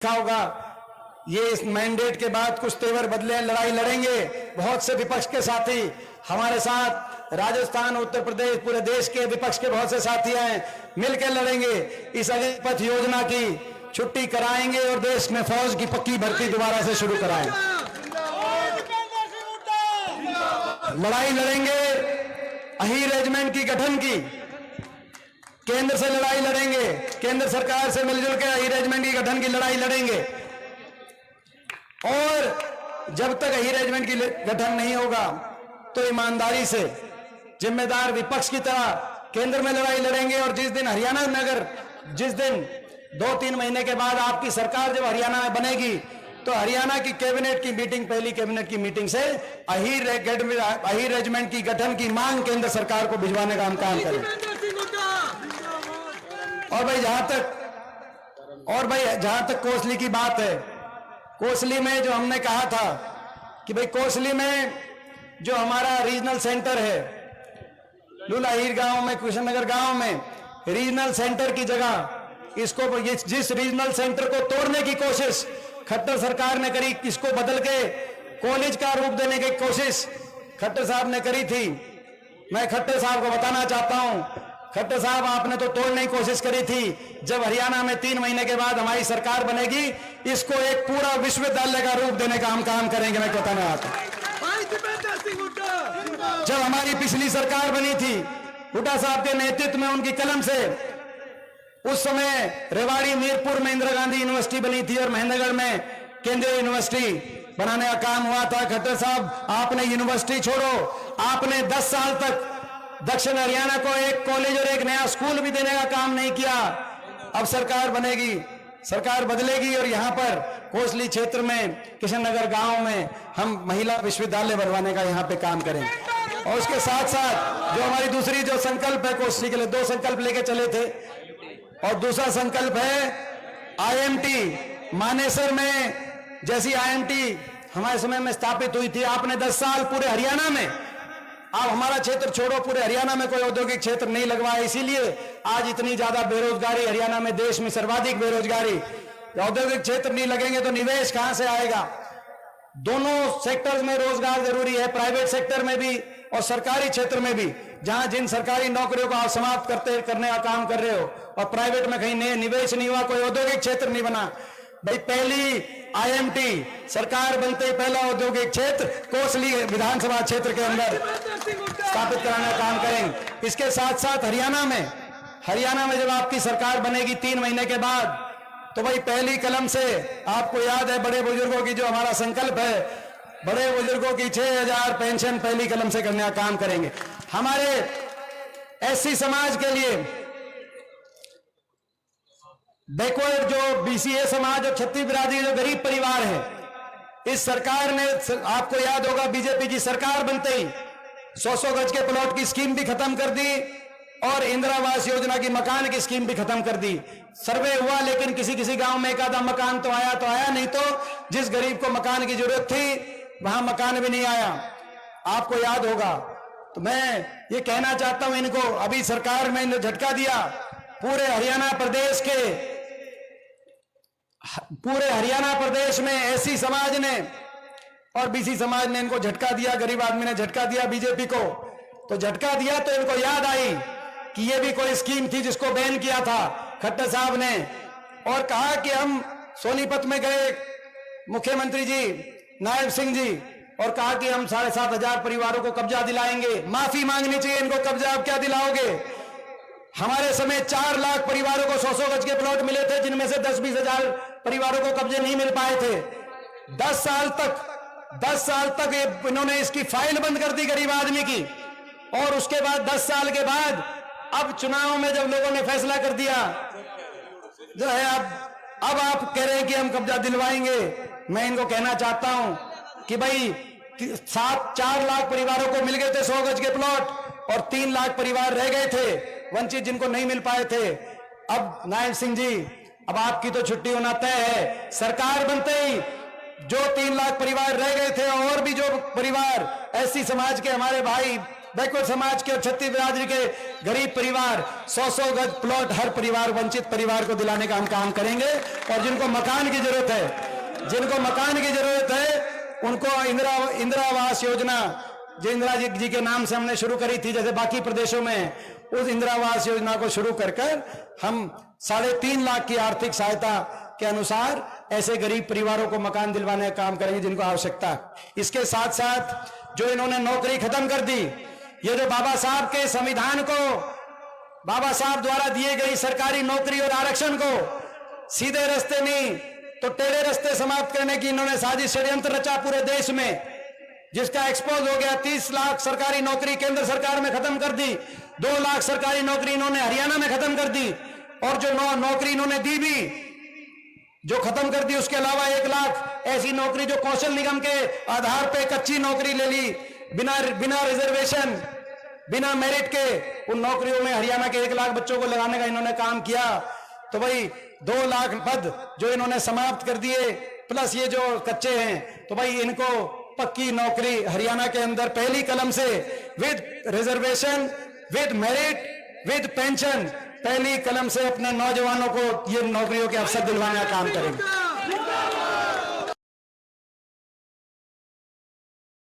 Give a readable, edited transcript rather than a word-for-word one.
क्या होगा। ये इस मैंडेट के बाद कुछ तेवर बदले, लड़ाई लड़ेंगे। बहुत से विपक्ष के साथी हमारे साथ, राजस्थान, उत्तर प्रदेश, पूरे देश के विपक्ष के बहुत से साथी हैं, मिलकर लड़ेंगे। इस अग्निपथ योजना की छुट्टी कराएंगे और देश में फौज की पक्की भर्ती दोबारा से शुरू कराएंगे। लड़ाई लड़ेंगे अहीर रेजिमेंट की गठन की, केंद्र से लड़ाई लड़ेंगे, केंद्र सरकार से मिलजुल के अहीर रेजिमेंट की गठन की लड़ाई लड़ेंगे। और जब तक अहीर रेजिमेंट की गठन नहीं होगा तो ईमानदारी से जिम्मेदार विपक्ष की तरह केंद्र में लड़ाई लड़ेंगे। और जिस दिन हरियाणा में, अगर जिस दिन 2-3 महीने के बाद आपकी सरकार जब हरियाणा में बनेगी तो हरियाणा की कैबिनेट की मीटिंग, पहली कैबिनेट की मीटिंग से अहीर रेजिमेंट की गठन की मांग केंद्र सरकार को भिजवाने का हम काम करें। और भाई जहां तक कोसली की बात है, कोसली में जो हमने कहा था कि भाई कोसली में जो हमारा रीजनल सेंटर है, लुलाहीर गांव में, कृष्णनगर गांव में रीजनल सेंटर की जगह इसको, जिस रीजनल सेंटर को तोड़ने की कोशिश खट्टर सरकार ने करी, इसको बदल के कॉलेज का रूप देने की कोशिश खट्टर साहब ने करी थी। मैं खट्टर साहब को बताना चाहता हूं, खट्टर साहब आपने तो तोड़ने की कोशिश करी थी। जब हरियाणा में 3 महीने के बाद हमारी सरकार बनेगी, इसको एक पूरा विश्वविद्यालय का रूप देने का हम काम करेंगे। मैं बताना चाहता हूं, जब हमारी पिछली सरकार बनी थी हुड्डा साहब के नेतृत्व में, उनकी कलम से, उस समय रेवाड़ी मीरपुर में इंदिरा गांधी यूनिवर्सिटी बनी थी और महेंद्रगढ़ में केंद्रीय यूनिवर्सिटी बनाने का काम हुआ था। खट्टर साहब आपने यूनिवर्सिटी छोड़ो, आपने 10 साल तक दक्षिण हरियाणा को एक कॉलेज और एक नया स्कूल भी देने का काम नहीं किया। अब सरकार बनेगी, सरकार बदलेगी और यहां पर कोसली क्षेत्र में, कृष्णनगर गांव में हम महिला विश्वविद्यालय बनवाने का यहां पे काम करेंगे। और उसके साथ साथ जो हमारी दूसरी जो संकल्प है कोसली के लिए, 2 संकल्प लेके चले थे, और दूसरा संकल्प है आईएमटी मानेसर में। जैसी आईएमटी हमारे समय में स्थापित हुई थी, आपने 10 साल पूरे हरियाणा में, आप हमारा क्षेत्र छोड़ो, पूरे हरियाणा में कोई औद्योगिक क्षेत्र नहीं लगवाया, इसीलिए आज इतनी ज्यादा बेरोजगारी हरियाणा में, देश में सर्वाधिक बेरोजगारी। औद्योगिक क्षेत्र नहीं लगेंगे तो निवेश कहां से आएगा। दोनों सेक्टर्स में रोजगार जरूरी है, प्राइवेट सेक्टर में भी और सरकारी क्षेत्र में भी। जहां जिन सरकारी नौकरियों को आप समाप्त करने का काम कर रहे हो और प्राइवेट में कहीं निवेश नहीं हुआ, कोई औद्योगिक क्षेत्र नहीं बना। भाई पहली आईएमटी सरकार बनते ही पहला औद्योगिक क्षेत्र कोसली विधानसभा क्षेत्र के अंदर स्थापित कराने का काम करेंगे। इसके साथ साथ हरियाणा में जब आपकी सरकार बनेगी 3 महीने के बाद, तो भाई पहली कलम से, आपको याद है बड़े बुजुर्गों की जो हमारा संकल्प है, बड़े बुजुर्गों की 6000 पेंशन पहली कलम से करने का काम करेंगे। हमारे एससी समाज के लिए, बैकवर्ड जो बीसीए समाज और छत्तीस बिरादरी जो गरीब परिवार है, इस सरकार ने, आपको याद होगा बीजेपी की सरकार बनते ही 100-100 गज के प्लॉट की स्कीम भी खत्म कर दी और इंदिरा आवास योजना की मकान की स्कीम भी खत्म कर दी। सर्वे हुआ लेकिन किसी गांव में एक आधा मकान तो आया, नहीं तो जिस गरीब को मकान की जरूरत थी वहां मकान भी नहीं आया, आपको याद होगा। तो मैं ये कहना चाहता हूं इनको, अभी सरकार में इन्हें झटका दिया, पूरे हरियाणा प्रदेश में एससी समाज ने और बीसी समाज ने इनको झटका दिया, गरीब आदमी ने झटका दिया बीजेपी को। तो झटका दिया तो इनको याद आई कि ये भी कोई स्कीम थी जिसको बैन किया था खट्टर साहब ने, और कहा कि हम सोनीपत में गए मुख्यमंत्री जी नायब सिंह जी, और कहा कि हम 7,500 परिवारों को कब्जा दिलाएंगे। माफी मांगनी चाहिए इनको, कब्जा आप क्या दिलाओगे। हमारे समय 4 लाख परिवारों को 100-100 गज के प्लॉट मिले थे, जिनमें से 10-20 हजार परिवारों को कब्जे नहीं मिल पाए थे। 10 साल तक इन्होंने इसकी फाइल बंद कर दी गरीब आदमी की। और उसके बाद 10 साल के बाद अब चुनाव में जब लोगों ने फैसला कर दिया जो है, अब आप कह रहे हैं कि हम कब्जा दिलवाएंगे। मैं इनको कहना चाहता हूं कि भाई 4 लाख परिवारों को मिल गए थे 100 गज के प्लॉट, और 3 लाख परिवार रह गए थे वंचित, जिनको नहीं मिल पाए थे। अब नायब सिंह जी, अब आपकी तो छुट्टी होना तय है। सरकार बनते ही जो 3 लाख परिवार रह गए थे और भी जो परिवार एससी समाज के हमारे भाई बैकवर्ड समाज के और छत्तीस बिरादरी के गरीब परिवार 100-100 गज प्लॉट हर परिवार, वंचित परिवार को दिलाने का हम काम करेंगे। और जिनको मकान की जरूरत है, जिनको मकान की जरूरत है, उनको इंदिरा आवास योजना जो इंदिरा जी के नाम से हमने शुरू करी थी, जैसे बाकी प्रदेशों में, उस इंदिरा आवास योजना को शुरू कर हम 3.5 लाख की आर्थिक सहायता के अनुसार ऐसे गरीब परिवारों को मकान दिलवाने का काम करेंगे जिनको आवश्यकता है। इसके साथ साथ जो इन्होंने नौकरी खत्म कर दी, ये जो बाबा साहब के संविधान को, बाबा साहब द्वारा दिए गई सरकारी नौकरी और आरक्षण को सीधे रास्ते नहीं तो टेढ़े रास्ते समाप्त करने की इन्होंने साजिश षड्यंत्र रचा पूरे देश में, जिसका एक्सपोज हो गया। 30 लाख सरकारी नौकरी केंद्र सरकार में खत्म कर दी, 2 लाख सरकारी नौकरी इन्होंने हरियाणा में खत्म कर दी, और जो नौकरी इन्होंने दी भी जो खत्म कर दी, उसके अलावा 1 लाख ऐसी नौकरी जो कौशल निगम के आधार पे कच्ची नौकरी ले ली, बिना रिजर्वेशन, बिना मेरिट के, उन नौकरियों में हरियाणा के 1 लाख बच्चों को लगाने का इन्होंने काम किया। तो भाई 2 लाख पद जो इन्होंने समाप्त कर दिए, प्लस ये जो कच्चे हैं, तो भाई इनको पक्की नौकरी हरियाणा के अंदर पहली कलम से with reservation, with merit, with pension, पहली कलम से अपने नौजवानों को ये नौकरियों के अवसर दिलवाने का काम करेंगे।